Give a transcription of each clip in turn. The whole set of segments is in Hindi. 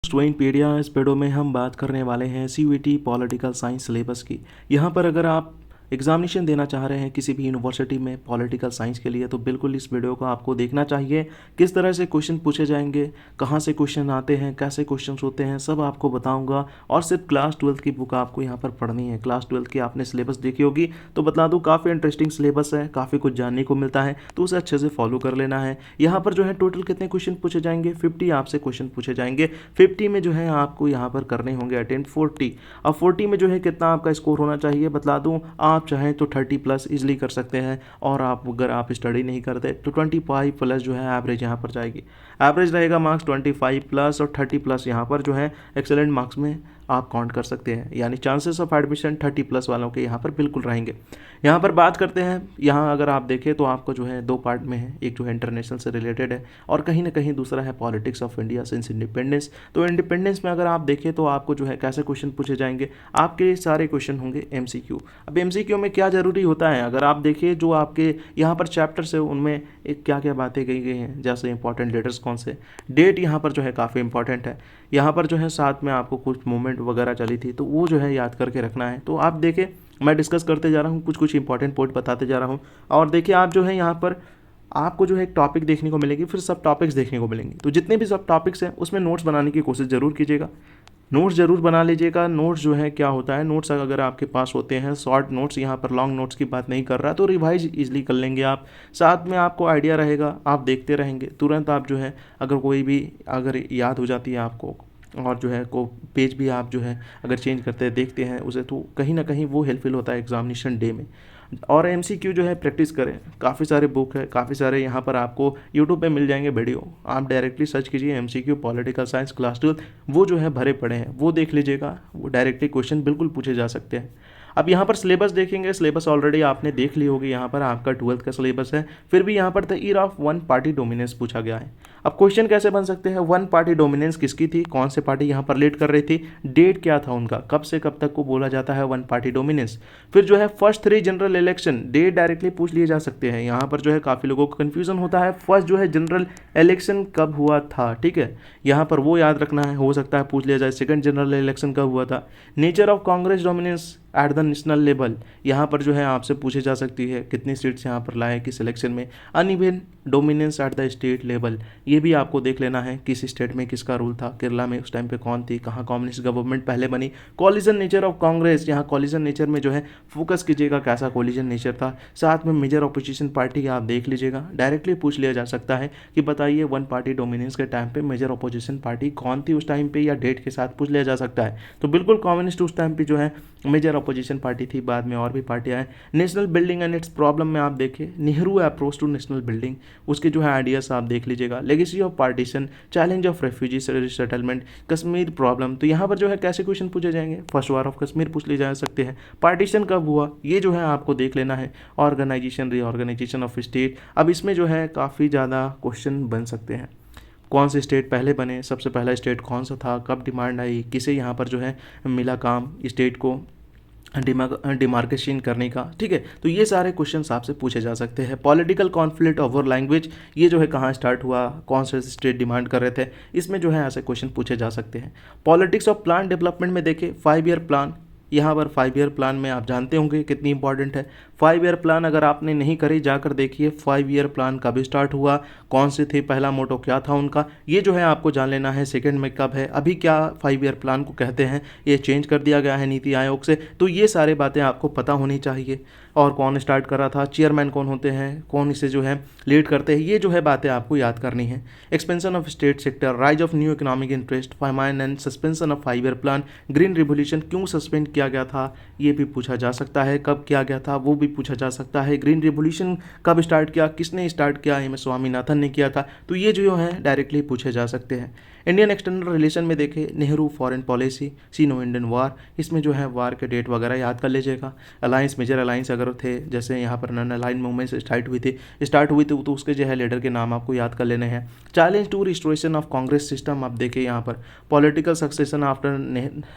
स्टूडेंटपीडिया। इस वीडियो में हम बात करने वाले हैं सीयूईटी पॉलिटिकल साइंस सिलेबस की। यहाँ पर अगर आप एग्जामिनेशन देना चाह रहे हैं किसी भी यूनिवर्सिटी में पॉलिटिकल साइंस के लिए तो बिल्कुल इस वीडियो को आपको देखना चाहिए। किस तरह से क्वेश्चन पूछे जाएंगे, कहाँ से क्वेश्चन आते हैं, कैसे क्वेश्चन होते हैं, सब आपको बताऊंगा। और सिर्फ क्लास 12 की बुक आपको यहाँ पर पढ़नी है। क्लास 12 की आपने सिलेबस देखी होगी तो बता दूँ काफ़ी इंटरेस्टिंग सिलेबस है, काफ़ी कुछ जानने को मिलता है, तो उसे अच्छे से फॉलो कर लेना है। यहाँ पर जो है टोटल कितने क्वेश्चन पूछे जाएंगे, 50 आपसे क्वेश्चन पूछे जाएंगे। 50 में जो है आपको यहाँ पर करने होंगे अटेम्प्ट 40। अब 40 में जो है कितना आपका स्कोर होना चाहिए बता दूँ, आप चाहें तो 30 प्लस इजली कर सकते हैं। और आप अगर आप स्टडी नहीं करते तो 25 प्लस जो है एवरेज यहाँ पर जाएगी। एवरेज रहेगा मार्क्स 25 प्लस और 30 प्लस यहाँ पर जो है एक्सेलेंट मार्क्स में आप काउंट कर सकते हैं। यानी चांसेस ऑफ एडमिशन 30 प्लस वालों के यहाँ पर बिल्कुल रहेंगे। यहाँ पर बात करते हैं, यहाँ अगर आप देखें तो आपको जो है दो पार्ट में है, एक जो है इंटरनेशनल से रिलेटेड है और कहीं ना कहीं दूसरा है politics of India since independence. तो इंडिपेंडेंस में अगर आप देखें तो आपको जो है कैसे क्वेश्चन पूछे जाएंगे, आपके सारे क्वेश्चन होंगे एमसीक्यू। अब एमसीक्यू में क्या ज़रूरी होता है, अगर आप देखिए जो आपके यहाँ पर चैप्टर्स है उनमें क्या क्या बातें कही गई हैं, जैसे इंपॉर्टेंट लीडर्स कौन से, डेट यहाँ पर जो है काफ़ी इंपॉर्टेंट है। यहाँ पर जो है साथ में आपको कुछ मूवमेंट वगैरह चली थी तो वो जो है याद करके रखना है। तो आप देखें मैं डिस्कस करते जा रहा हूँ, कुछ कुछ इंपॉर्टेंट पॉइंट बताते जा रहा हूँ। और देखिए आप जो है यहाँ पर आपको जो है एक टॉपिक देखने को मिलेगी, फिर सब टॉपिक्स देखने को मिलेंगे। तो जितने भी सब टॉपिक्स हैं उसमें नोट्स बनाने की कोशिश ज़रूर कीजिएगा, नोट्स ज़रूर बना लीजिएगा। नोट्स जो है क्या होता है, नोट्स अगर आपके पास होते हैं शॉर्ट नोट्स, यहाँ पर लॉन्ग नोट्स की बात नहीं कर रहा, तो रिवाइज इजीली कर लेंगे आप। साथ में आपको आइडिया रहेगा, आप देखते रहेंगे तुरंत आप जो है अगर कोई भी अगर याद हो जाती है आपको और जो है को पेज भी आप जो है अगर चेंज करते हैं देखते हैं उसे, तो कहीं ना कहीं वो हेल्पफुल होता है एग्जामिनेशन डे में। और एमसीक्यू जो है प्रैक्टिस करें, काफ़ी सारे बुक है, काफ़ी सारे यहाँ पर आपको यूट्यूब पे मिल जाएंगे वीडियो, आप डायरेक्टली सर्च कीजिए एमसीक्यू पॉलिटिकल साइंस क्लास 12, वो जो है भरे पड़े हैं, वो देख लीजिएगा। वो डायरेक्टली क्वेश्चन बिल्कुल पूछे जा सकते हैं। अब यहाँ पर सिलेबस देखेंगे, सिलेबस ऑलरेडी आपने देख ली होगी, यहाँ पर आपका 12th का सिलेबस है। फिर भी यहाँ पर the era of one party dominance पूछा गया है। अब क्वेश्चन कैसे बन सकते हैं, वन पार्टी डोमिनेंस किसकी थी, कौन से पार्टी यहाँ पर लीड कर रही थी, डेट क्या था उनका, कब से कब तक को बोला जाता है वन पार्टी डोमिनेंस। फिर जो है first 3 general election date directly पूछ लिए जा सकते हैं। यहाँ पर जो है काफ़ी लोगों को कन्फ्यूजन होता है, फर्स्ट जो है जनरल इलेक्शन कब हुआ था, ठीक है, यहाँ पर वो याद रखना है, हो सकता है पूछ लिया जाए सेकंड जनरल इलेक्शन कब हुआ था। Nature of Congress dominance at the national level, यहाँ पर जो है आपसे पूछे जा सकती है कितनी सीट्स यहाँ पर लाए किस इलेक्शन में। Uneven dominance at the state level, ये भी आपको देख लेना है किस स्टेट में किसका रूल था, केरला में उस टाइम पे कौन थी, कहाँ कम्युनिस्ट गवर्नमेंट पहले बनी। कॉलिजन नेचर ऑफ कांग्रेस, यहाँ कॉलिजन नेचर में जो है फोकस कीजिएगा कैसा कॉलिजन नेचर था। साथ में मेजर अपोजिशन पार्टी आप देख लीजिएगा, डायरेक्टली पूछ लिया जा सकता है कि बताइए वन पार्टी डोमिनेंस के टाइम पे मेजर अपोजिशन पार्टी कौन थी उस टाइम पे, या डेट के साथ पूछ लिया जा सकता है। तो बिल्कुल कम्युनिस्ट उस टाइम पे जो है मेजर अपोजिशन पार्टी थी, बाद में और भी पार्टियां हैं। National building and its problem में आप देखिए Nehru approach to national building, उसके जो है आइडियाज आप देख लीजिएगा। Legacy of partition, challenge of refugee settlement, Kashmir problem, तो यहाँ पर जो है कैसे क्वेश्चन पूछे जाएंगे, फर्स्ट वार ऑफ कश्मीर पूछ लिए जा सकते हैं। पार्टीशन कब हुआ ये जो है आपको देख लेना है। ऑर्गेनाइजेशन रीऑर्गेनाइजेशन ऑफ स्टेट, अब इसमें जो है काफ़ी ज़्यादा क्वेश्चन बन सकते हैं। कौन से स्टेट पहले बने, सबसे पहला स्टेट कौन सा था, कब डिमांड आई, किसे यहाँ पर जो है मिला काम स्टेट को डिमार्केशन करने का, ठीक है। तो ये सारे क्वेश्चंस आपसे पूछे जा सकते हैं। पॉलिटिकल कॉन्फ्लिक्ट ओवर लैंग्वेज, ये जो है कहाँ स्टार्ट हुआ, कौन से स्टेट डिमांड कर रहे थे, इसमें जो है ऐसे क्वेश्चन पूछे जा सकते हैं। पॉलिटिक्स ऑफ प्लान डेवलपमेंट में देखें 5 ईयर प्लान, यहाँ पर 5 ईयर प्लान में आप जानते होंगे कितनी इंपॉर्टेंट है। 5 ईयर प्लान अगर आपने नहीं करी जाकर देखिए 5 ईयर प्लान कब स्टार्ट हुआ, कौन से थे, पहला मोटो क्या था उनका, ये जो है आपको जान लेना है। सेकंड में कब है, अभी क्या 5 ईयर प्लान को कहते हैं, ये चेंज कर दिया गया है नीति आयोग से, तो ये सारे बातें आपको पता होनी चाहिए। और कौन स्टार्ट कर रहा था, चेयरमैन कौन होते हैं, कौन इसे जो है लीड करते हैं, ये जो है बातें आपको याद करनी है। Expansion of state sector, rise of new economic interest, famine and suspension of 5 year plan, green revolution क्यों सस्पेंड किया गया था, ये भी पूछा जा सकता है। कब किया गया था वो भी पूछा जा सकता है। ग्रीन रिवोल्यूशन कब स्टार्ट किया, किसने स्टार्ट किया, एम एस स्वामीनाथन ने किया था, तो ये जो है डायरेक्टली पूछे जा सकते हैं। इंडियन एक्सटर्नल रिलेशन में देखें नेहरू फॉरेन पॉलिसी, सीनो इंडियन वार, इसमें जो है वार के डेट वगैरह याद कर लीजिएगा। अलायंस मेजर अलायंस अगर थे, जैसे यहाँ पर नॉन अलाइन मूवमेंट स्टार्ट हुई थी तो उसके जो है लीडर के नाम आपको याद कर लेने हैं। Challenge to restoration of Congress system, आप देखिए यहाँ पर पॉलिटिकल सक्सेशन आफ्टर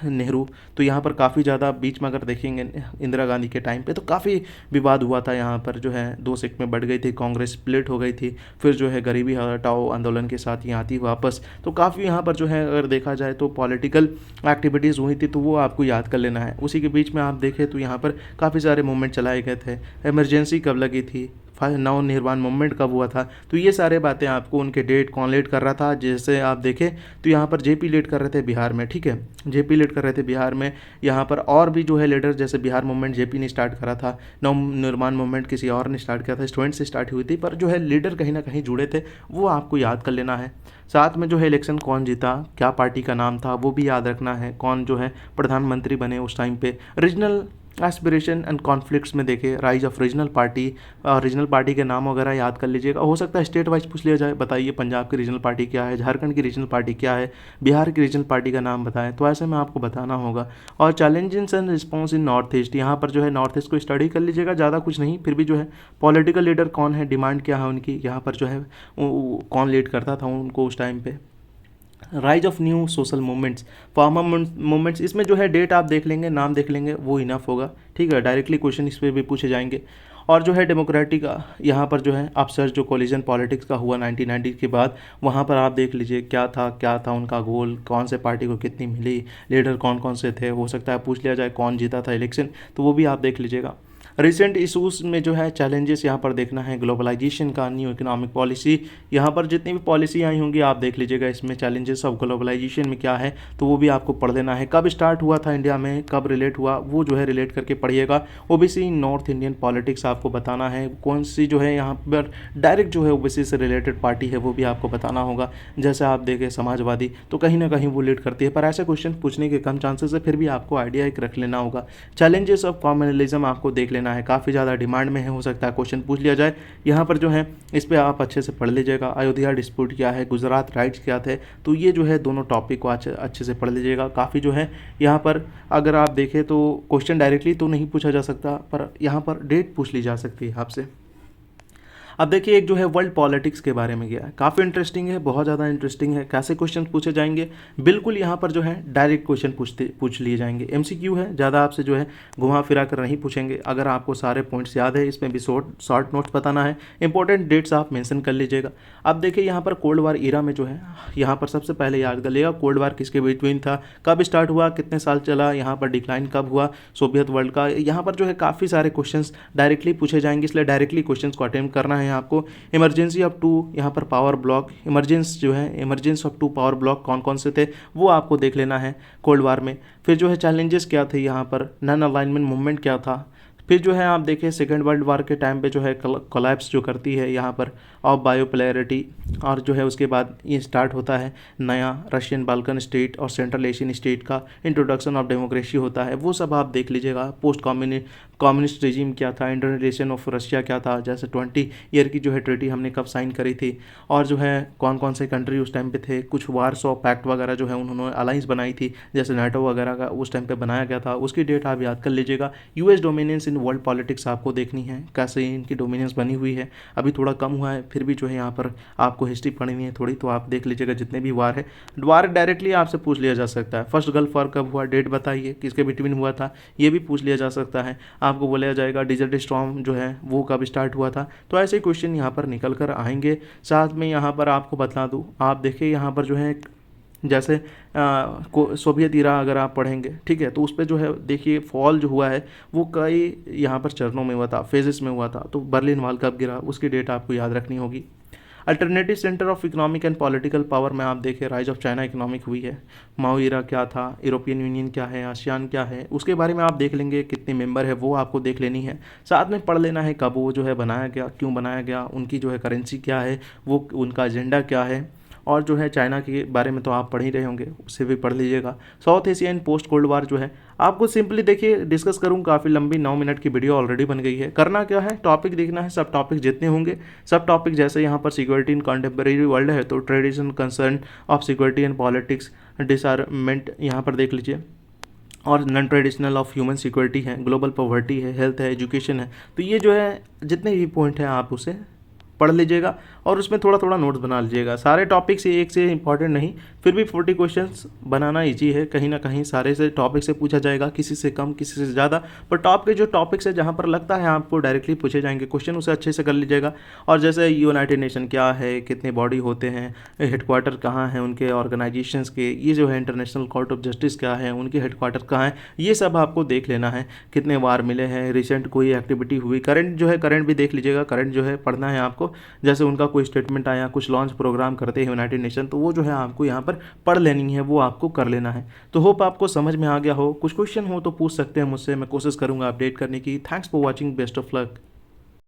नेहरू, तो यहाँ पर काफ़ी ज़्यादा बीच में अगर देखेंगे इंदिरा गांधी के टाइम पे तो काफ़ी विवाद हुआ था। यहाँ पर जो है 2 सेक्ट में बढ़ गई थी, कांग्रेस स्प्लिट हो गई थी, फिर जो है गरीबी हटाओ आंदोलन के साथ यहाँ आती वापस, तो काफ़ी काफ़ी यहाँ पर जो है अगर देखा जाए तो पॉलिटिकल एक्टिविटीज़ हुई थी, तो वो आपको याद कर लेना है। उसी के बीच में आप देखें तो यहाँ पर काफ़ी सारे मूवमेंट चलाए गए थे। इमरजेंसी कब लगी थी, नव निर्माण मूवमेंट कब हुआ था, तो ये सारे बातें आपको उनके डेट कौन लीड कर रहा था। जैसे आप देखें तो यहाँ पर जेपी लीड कर रहे थे बिहार में, ठीक है, जेपी लीड कर रहे थे बिहार में। यहाँ पर और भी जो है लीडर, जैसे बिहार मूवमेंट जेपी ने स्टार्ट करा था, नव निर्माण मूवमेंट किसी और ने स्टार्ट किया था, स्टूडेंट से स्टार्ट हुई थी, पर जो है लीडर कहीं ना कहीं जुड़े थे, वो आपको याद कर लेना है। साथ में जो है इलेक्शन कौन जीता, क्या पार्टी का नाम था, वो भी याद रखना है। कौन जो है प्रधानमंत्री बने उस टाइम पे। रीजनल एस्पिरेशन एंड कॉन्फ्लिक्ट्स में देखे rise of regional party, regional party के नाम वगैरह याद कर लीजिएगा। हो सकता है स्टेट वाइज पूछ लिया जाए, बताइए पंजाब की रीजनल पार्टी क्या है, झारखंड की रीजनल पार्टी क्या है, बिहार की रीजनल पार्टी का नाम बताएं, तो ऐसे में आपको बताना होगा। और challenges and response in north east, यहाँ पर जो है नॉर्थ ईस्ट को स्टडी कर लीजिएगा, ज़्यादा कुछ नहीं, फिर भी जो है पॉलिटिकल लीडर कौन है, डिमांड क्या है उनकी, यहाँ पर जो है कौन लीड करता था उनको उस टाइम पे। Rise of new social movements, farmer movements, इसमें जो है डेट आप देख लेंगे, नाम देख लेंगे, वो इनफ होगा, ठीक है। डायरेक्टली क्वेश्चन इस पर भी पूछे जाएंगे। और जो है डेमोक्रेटिक, यहाँ पर जो है अपसर्ज जो कोलिजन पॉलिटिक्स का हुआ 1990 के बाद, वहाँ पर आप देख लीजिए क्या था उनका गोल, कौन से पार्टी को कितनी मिली, लीडर कौन कौन से थे। हो सकता है पूछ लिया जाए कौन जीता था इलेक्शन, तो वो भी आप देख लीजिएगा। रिसेंट इशूज़ में जो है चैलेंजेस यहाँ पर देखना है, ग्लोबलाइजेशन का, न्यू इकोनॉमिक पॉलिसी, यहाँ पर जितनी भी पॉलिसी आई होंगी आप देख लीजिएगा, इसमें चैलेंजेस ऑफ ग्लोबलाइजेशन में क्या है, तो वो भी आपको पढ़ लेना है। कब स्टार्ट हुआ था इंडिया में, कब रिलेट हुआ, वो जो है रिलेट करके पढ़िएगा। ओबीसी नॉर्थ इंडियन पॉलिटिक्स आपको बताना है, कौन सी जो है यहाँ पर डायरेक्ट जो है ओबीसी से रिलेटेड पार्टी है, वो भी आपको बताना होगा। जैसे आप देखें समाजवादी, तो कहीं ना कहीं वो लीड करती है, पर ऐसे क्वेश्चन पूछने के कम चांसेस है, फिर भी आपको आइडिया एक रख लेना होगा। चैलेंजेस ऑफ कॉम्युनलिज्म आपको देख लेना है, काफ़ी ज़्यादा डिमांड में है, हो सकता है क्वेश्चन पूछ लिया जाए। यहाँ पर जो है इस पर आप अच्छे से पढ़ लीजिएगा। अयोध्या डिस्प्यूट क्या है, गुजरात राइट्स क्या थे, तो ये जो है दोनों टॉपिक को अच्छे से पढ़ लीजिएगा। काफ़ी जो है यहाँ पर अगर आप देखें तो क्वेश्चन डायरेक्टली तो नहीं पूछा जा सकता, पर यहाँ पर डेट पूछ ली जा सकती है आपसे। अब देखिए एक जो है वर्ल्ड पॉलिटिक्स के बारे में गया है, काफ़ी इंटरेस्टिंग है, बहुत ज़्यादा इंटरेस्टिंग है। कैसे क्वेश्चन पूछे जाएंगे, बिल्कुल यहाँ पर जो है डायरेक्ट क्वेश्चन पूछ लिए जाएंगे। एमसीक्यू है, ज़्यादा आपसे जो है घुमा फिरा कर नहीं पूछेंगे। अगर आपको सारे पॉइंट्स याद है, इसमें भी शॉर्ट नोट्स बताना है, इंपॉर्टेंट डेट्स आप मेंशन कर लीजिएगा। अब देखिए यहाँ पर कोल्ड वार ईरा में जो है, यहाँ पर सबसे पहले याद कर लिएगा कोल्ड वार किसके बिटवीन था, कब स्टार्ट हुआ, कितने साल चला, यहाँ पर डिक्लाइन कब हुआ सोवियत वर्ल्ड का। यहाँ पर जो है काफ़ी सारे क्वेश्चंस डायरेक्टली पूछे जाएंगे, इसलिए डायरेक्टली क्वेश्चंस को अटेम्प्ट करना है आपको। इमरजेंसी ऑफ 2, यहाँ पर power block, emergency of 2 power block कौन कौन से थे, वो आपको देख लेना है कोल्ड वार में। फिर जो है चैलेंजेस क्या थे, यहाँ पर नॉन अलाइनमेंट मूवमेंट क्या था। फिर जो है आप देखें सेकेंड वर्ल्ड वार के टाइम पे जो है कोलैप्स जो करती है यहाँ पर ऑफ बायोपोलैरिटी, और जो है उसके बाद ये स्टार्ट होता है नया रशियन बाल्कन स्टेट और सेंट्रल एशियन स्टेट का इंट्रोडक्शन ऑफ डेमोक्रेसी होता है, वो सब आप देख लीजिएगा। पोस्ट कम्युनिस्ट रिजीम क्या था, इंटरनेशन ऑफ रशिया क्या था, जैसे 20 ईयर की जो है ट्रीटी हमने कब साइन करी थी, और जो है कौन कौन से कंट्री उस टाइम पे थे। कुछ वारसो पैक्ट वगैरह जो है उन्होंने अलाइंस बनाई थी, जैसे नाटो वगैरह का उस टाइम पे बनाया गया था, उसकी डेट आप याद कर लीजिएगा। US dominance in world politics आपको देखनी है, कैसे इनकी डोमिनेंस बनी हुई है, अभी थोड़ा कम हुआ है, फिर भी जो है यहाँ पर आपको हिस्ट्री पढ़नी है थोड़ी, तो आप देख लीजिएगा जितने भी वार है। वार डायरेक्टली आपसे पूछ लिया जा सकता है, फर्स्ट गल्फ वार कब हुआ, डेट बताइए, किसके बिटवीन हुआ था, ये भी पूछ लिया जा सकता है। आपको बोला जाएगा डिजर्ट स्टॉर्म जो है वो कब स्टार्ट हुआ था, तो ऐसे क्वेश्चन यहाँ पर निकल कर आएंगे। साथ में यहाँ पर आपको बता दूँ, आप देखिए यहाँ पर जो है जैसे सोवियत ईरा अगर आप पढ़ेंगे, ठीक है, तो उस पर जो है देखिए फॉल जो हुआ है वो कई यहाँ पर चरणों में हुआ था, फेजेस में हुआ था। तो बर्लिन वॉल कब गिरा, उसकी डेट आपको याद रखनी होगी। Alternative centre of economic and political power में आप देखें राइज ऑफ चाइना इकोनॉमिक हुई है। माओ ईरा क्या था, यूरोपियन यूनियन क्या है, आसियान क्या है, उसके बारे में आप देख लेंगे, कितने मेंबर है वो आपको देख लेनी है। साथ में पढ़ लेना है कब वो जो है बनाया गया, क्यों बनाया गया, उनकी जो है करेंसी क्या है, वो उनका एजेंडा क्या है। और जो है चाइना के बारे में तो आप पढ़ ही रहे होंगे, उससे भी पढ़ लीजिएगा। South Asian post cold war जो है आपको सिंपली देखिए डिस्कस करूँ, काफ़ी लंबी 9 मिनट की वीडियो ऑलरेडी बन गई है। करना क्या है, टॉपिक देखना है, सब टॉपिक जितने होंगे सब टॉपिक, जैसे यहाँ पर सिक्योरिटी इन कंटेम्प्रेरी वर्ल्ड है तो tradition concern of security and politics, disarmament यहाँ पर देख लीजिए, और non traditional of human security है, ग्लोबल पॉवर्टी है, हेल्थ है, एजुकेशन है। तो ये जो है जितने भी पॉइंट हैं आप उसे पढ़ लीजिएगा और उसमें थोड़ा थोड़ा नोट्स बना लीजिएगा। सारे टॉपिक से एक से इंपॉर्टेंट नहीं, फिर भी 40 क्वेश्चंस बनाना इजी है। कहीं ना कहीं सारे से टॉपिक से पूछा जाएगा, किसी से कम किसी से ज़्यादा, पर टॉप के जो टॉपिक्स है जहाँ पर लगता है आपको डायरेक्टली पूछे जाएंगे क्वेश्चन, उसे अच्छे से कर लीजिएगा। और जैसे यूनाइटेड नेशन क्या है, कितने बॉडी होते हैं, हेडक्वार्टर कहाँ है उनके ऑर्गेनाइजेशंस के, ये जो है इंटरनेशनल कोर्ट ऑफ जस्टिस क्या है, उनके हेडक्वार्टर कहाँ है, ये सब आपको देख लेना है। कितने वार मिले हैं, रिसेंट कोई एक्टिविटी हुई, करंट जो है करंट भी देख लीजिएगा, करंट जो है पढ़ना है आपको। जैसे उनका कोई स्टेटमेंट आया, कुछ लॉन्च प्रोग्राम करते हैं यूनाइटेड नेशन, तो वो जो है आपको यहाँ पर पढ़ लेनी है, वो आपको कर लेना है। तो होप आपको समझ में आ गया हो। कुछ क्वेश्चन हो तो पूछ सकते हैं मुझसे, मैं कोशिश करूँगा अपडेट करने की। Thanks for watching, best of luck.